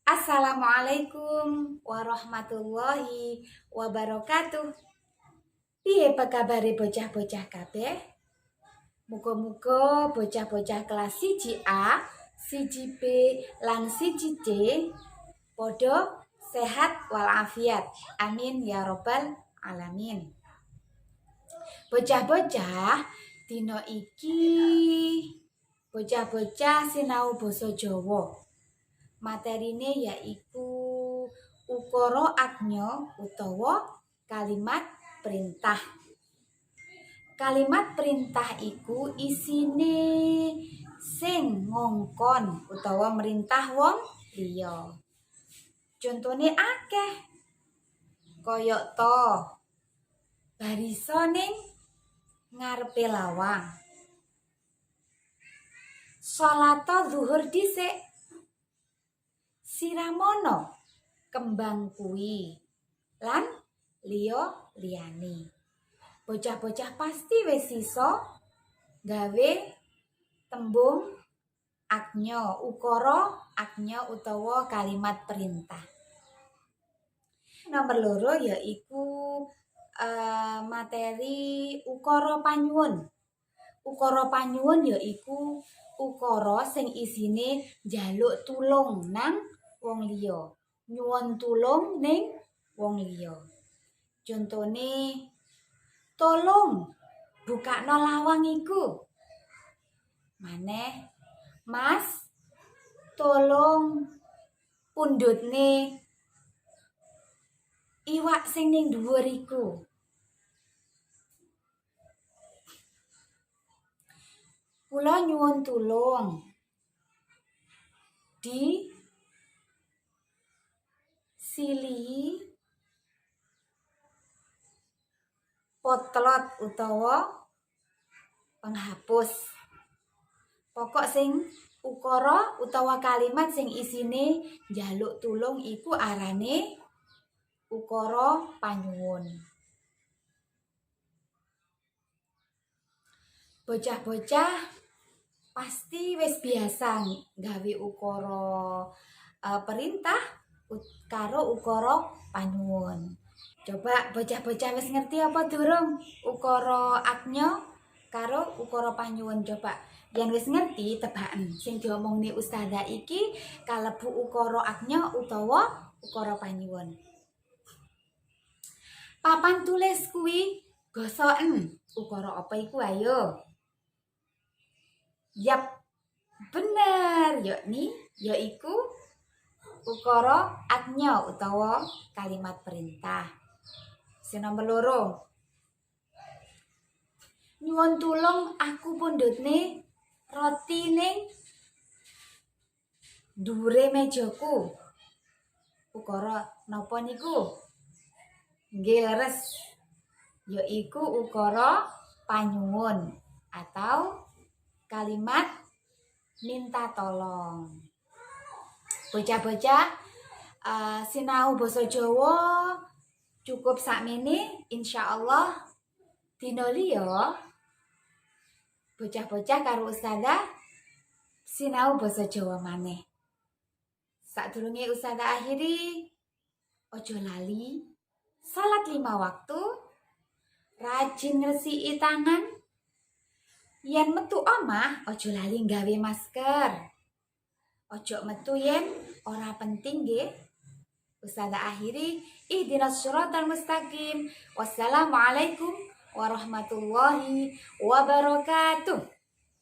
Assalamualaikum warahmatullahi wabarakatuh. Piye apa kabare bocah-bocah kabeh? Muga-muga bocah-bocah kelas 1A, 1B lan 1C padha sehat walafiat. Amin ya robbal alamin. Bocah-bocah, dina iki bocah-bocah sinau basa Jawa. Materine yaiku ukara agnya utawa kalimat perintah. Kalimat perintah iku isine sing ngongkon utawa merintah wong liya. Contone akeh. Kaya to barisa ning ngarepe lawang. Salat zuhur dhisik. Siramono kembang kuwi lan liyane. Bocah-bocah pasti wis iso gawe tembung agnya, ukara agnya utawa kalimat perintah. Nomor loro yaiku materi ukara panyuwun. Ukara panyuwun yaiku ukara sing isine njaluk tulung nang wong liya. Nyuwun tulung ning wong liya. Contone tolong bukakno lawang iku. Maneh, Mas, tolong pundhutne iwak sing ning dhuwur iku. Kula nyuwun tulung di silihi potlot utawa penghapus. Pokok sing ukara utawa kalimat sing isine njaluk tulung iku arane ukara panyuwun. Bocah-bocah pasti wis biasa gawe ukara perintah karo ukara panyuwun. Coba bocah-bocah wis ngerti apa durung ukara agnya karo ukara panyuwun? Coba yen wis ngerti tebaken sing diomongne ustazah iki kalebu ukara agnya utawa ukara panyuwun. Papan tulis kuwi gosoken ukara apa iku ayo? Yap, bener, yaiku ukara agnya utawa kalimat perintah. Sing nomor loro. Nyuwun tulung aku pundhutne roti ning dhuwure mejaku. Ukara napa niku? Nggih leres. Yaiku ukara panyuwun atau kalimat minta tolong. Bocah-bocah sinau basa Jawa cukup sakmene, insyaallah dina liya bocah-bocah karo ustazah sinau basa Jawa maneh. Sadurunge ustazah akhiri, ojo lali salat 5 waktu, rajin ngresiki tangan, yen metu omah ojo lali gawe masker. Ojo metu yen ora penting nggih. Ustazah akhiri, ihdinas shiratal mustaqim. Wassalamualaikum warahmatullahi wabarakatuh.